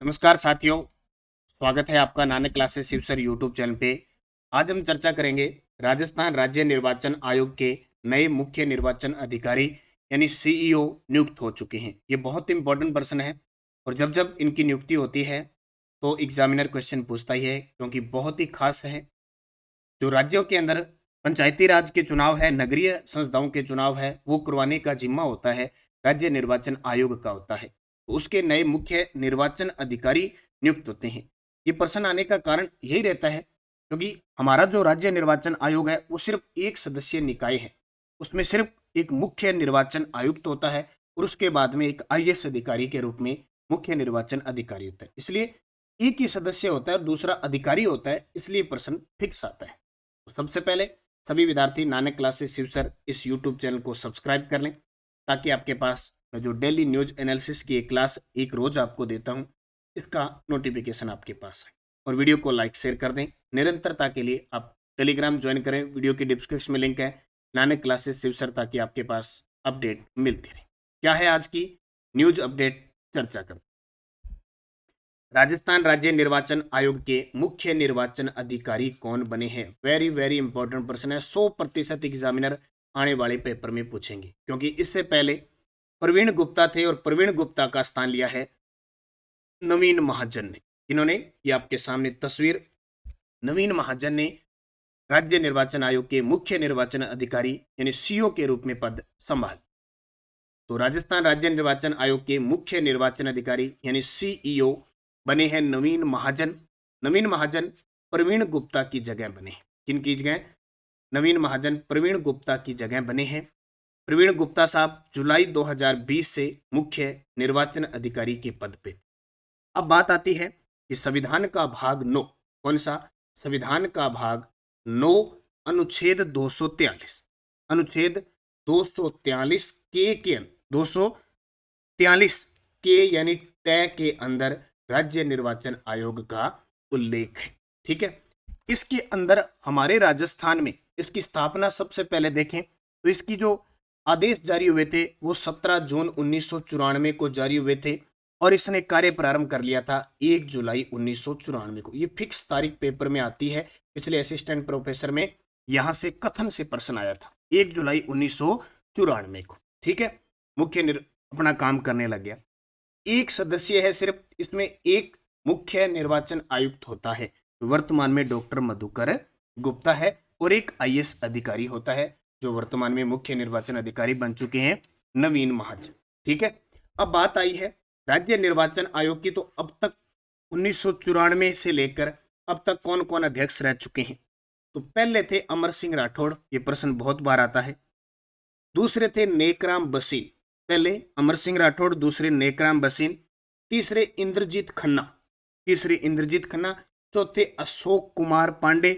नमस्कार साथियों, स्वागत है आपका Nanak classes Shiv sir YouTube channel पे। आज हम चर्चा करेंगे राजस्थान राज्य निर्वाचन आयोग के नए मुख्य निर्वाचन अधिकारी यानी सीईओ नियुक्त हो चुके हैं। ये बहुत इंपॉर्टेंट पर्सन है और जब जब इनकी नियुक्ति होती है तो एग्जामिनर क्वेश्चन पूछता ही है, क्योंकि बहुत ही खास है। जो राज्यों के अंदर पंचायती राज के चुनाव है, नगरीय संस्थाओं के चुनाव है, वो करवाने का जिम्मा होता है राज्य निर्वाचन आयोग का होता है। तो उसके नए मुख्य निर्वाचन अधिकारी नियुक्त होते हैं। ये पर्सन आने का कारण यही रहता है क्योंकि हमारा जो राज्य निर्वाचन आयोग है वो सिर्फ एक सदस्यीय निकाय है। उसमें सिर्फ एक मुख्य निर्वाचन आयुक्त होता है और उसके बाद में एक आईएएस अधिकारी के रूप में मुख्य निर्वाचन अधिकारी होता है। इसलिए एक ही सदस्य होता है और दूसरा अधिकारी होता है, इसलिए पर्सन फिक्स आता है। तो सबसे पहले सभी विद्यार्थी नानक क्लासेस शिव सर इस यूट्यूब चैनल को सब्सक्राइब कर लें, ताकि आपके पास मैं जो डेली न्यूज एनालिसिस की एक क्लास एक रोज आपको देता हूं, इसका नोटिफिकेशन आपके पास है। और वीडियो को लाइक शेयर कर दें। निरंतरता के लिए आप टेलीग्राम ज्वाइन करें, वीडियो की डिस्क्रिप्शन में लिंक है नानक क्लासेस शिव सर, ताकि आपके पास अपडेट मिलती रहे। क्या है आज की न्यूज अपडेट, चर्चा करते। राजस्थान राज्य निर्वाचन आयोग के मुख्य निर्वाचन अधिकारी कौन बने हैं? वेरी वेरी इंपॉर्टेंट प्रश्न है। 100% एग्जामिनर आने वाले पेपर में पूछेंगे, क्योंकि इससे पहले प्रवीण गुप्ता थे और प्रवीण गुप्ता का स्थान लिया है नवीन महाजन ने। इन्होंने, ये आपके सामने तस्वीर, नवीन महाजन ने राज्य निर्वाचन आयोग के मुख्य निर्वाचन अधिकारी यानी सीओ के रूप में पद संभाल। तो राजस्थान राज्य निर्वाचन आयोग के मुख्य निर्वाचन अधिकारी यानी सीईओ बने हैं नवीन महाजन। नवीन महाजन प्रवीण गुप्ता की जगह बने। किन की जगह? नवीन महाजन प्रवीण गुप्ता की जगह बने हैं। प्रवीण गुप्ता साहब जुलाई 2020 से मुख्य निर्वाचन अधिकारी के पद पे। अब बात आती है कि संविधान का भाग 9, कौन सा? संविधान का भाग 9 अनुच्छेद 243, अनुच्छेद 243 के 243 के यानी तय के अंदर राज्य निर्वाचन आयोग का उल्लेख है। ठीक है, इसके अंदर हमारे राजस्थान में इसकी स्थापना सबसे पहले देखें तो इसकी जो आदेश जारी हुए थे वो 17 जून 1994 को जारी हुए थे और इसने कार्य प्रारंभ कर लिया था 1 जुलाई 1994 को। ये फिक्स तारीख पेपर में आती है। पिछले असिस्टेंट प्रोफेसर में यहां से कथन से प्रश्न आया था 1 जुलाई 1994 को। ठीक है, अपना काम करने लग गया। एक सदस्य है सिर्फ, इसमें एक मुख्य निर्वाचन आयुक्त होता है, वर्तमान में डॉक्टर मधुकर गुप्ता है, और एक आईएएस अधिकारी होता है जो वर्तमान में मुख्य निर्वाचन अधिकारी बन चुके हैं, नवीन महाजन। ठीक है, अब बात आई है राज्य निर्वाचन आयोग की। तो अब तक 1994 से लेकर अब तक कौन कौन अध्यक्ष रह चुके हैं? तो पहले थे अमर सिंह राठौड़, ये प्रश्न बहुत बार आता है। दूसरे थे नेकराम बसीन, पहले अमर सिंह राठौड़, दूसरे नेकराम बसीन, तीसरे इंद्रजीत खन्ना, चौथे अशोक कुमार पांडे,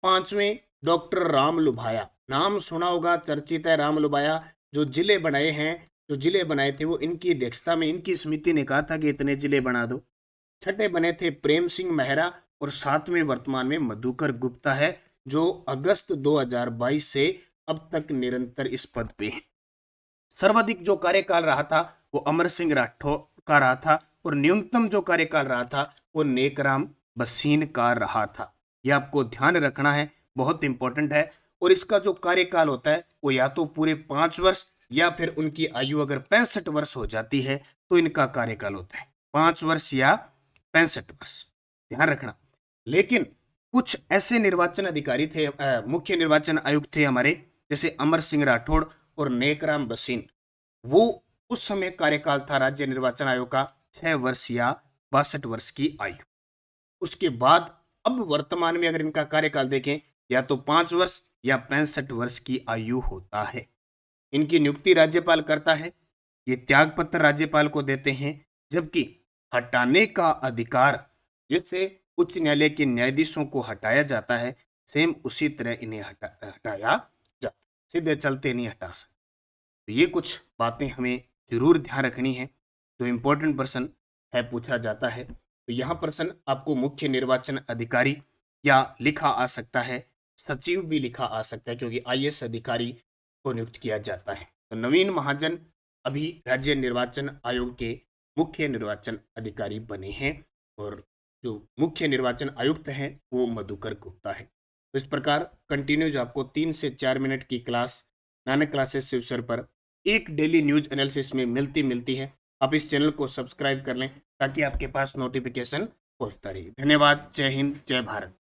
पांचवें डॉक्टर राम लुभाया। नाम सुना होगा, चर्चित है राम लुभाया। जो जिले बनाए हैं, जो जिले बनाए थे वो इनकी अध्यक्षता में, इनकी समिति ने कहा था कि इतने जिले बना दो। छठे बने थे प्रेम सिंह मेहरा, और सातवें वर्तमान में मधुकर गुप्ता है, जो अगस्त 2022 से अब तक निरंतर इस पद पे है। सर्वाधिक जो कार्यकाल रहा था वो अमर सिंह राठौर का रहा था, और न्यूनतम जो कार्यकाल रहा था वो नेकराम बसीन का रहा था। यह आपको ध्यान रखना है, बहुत इंपॉर्टेंट है। और इसका जो कार्यकाल होता है वो या तो पूरे 5 वर्ष, या फिर उनकी आयु अगर 65 वर्ष हो जाती है तो इनका कार्यकाल होता है 5 वर्ष या 65 वर्ष, ध्यान रखना। लेकिन कुछ ऐसे निर्वाचन अधिकारी थे, मुख्य निर्वाचन आयुक्त थे हमारे, जैसे अमर सिंह राठौड़ और नेकराम बसीन, वो उस समय कार्यकाल था राज्य निर्वाचन आयोग का 6 वर्ष या 62 वर्ष की आयु। उसके बाद अब वर्तमान में अगर इनका कार्यकाल देखें, या तो 5 वर्ष या 65 वर्ष की आयु होता है। इनकी नियुक्ति राज्यपाल करता है, ये त्यागपत्र राज्यपाल को देते हैं, जबकि हटाने का अधिकार जिससे उच्च न्यायालय के न्यायाधीशों को हटाया जाता है, सेम उसी तरह इन्हें हटाया जाता, सीधे चलते नहीं हटा सकते। तो ये कुछ बातें हमें जरूर ध्यान रखनी है, जो इंपॉर्टेंट प्रश्न है पूछा जाता है। तो यहाँ प्रश्न आपको मुख्य निर्वाचन अधिकारी या लिखा आ सकता है, सचिव भी लिखा आ सकता है, क्योंकि आईएएस अधिकारी को नियुक्त किया जाता है। तो नवीन महाजन अभी राज्य निर्वाचन आयोग के मुख्य निर्वाचन अधिकारी बने हैं और जो मुख्य निर्वाचन आयुक्त है वो मधुकर गुप्ता है। तो इस प्रकार कंटिन्यूज आपको 3 से 4 मिनट की क्लास नानक क्लासेस शिवसर पर एक डेली न्यूज एनालिसिस में मिलती है। आप इस चैनल को सब्सक्राइब कर लें ताकि आपके पास नोटिफिकेशन पहुंचता रहे। धन्यवाद। जय हिंद, जय भारत।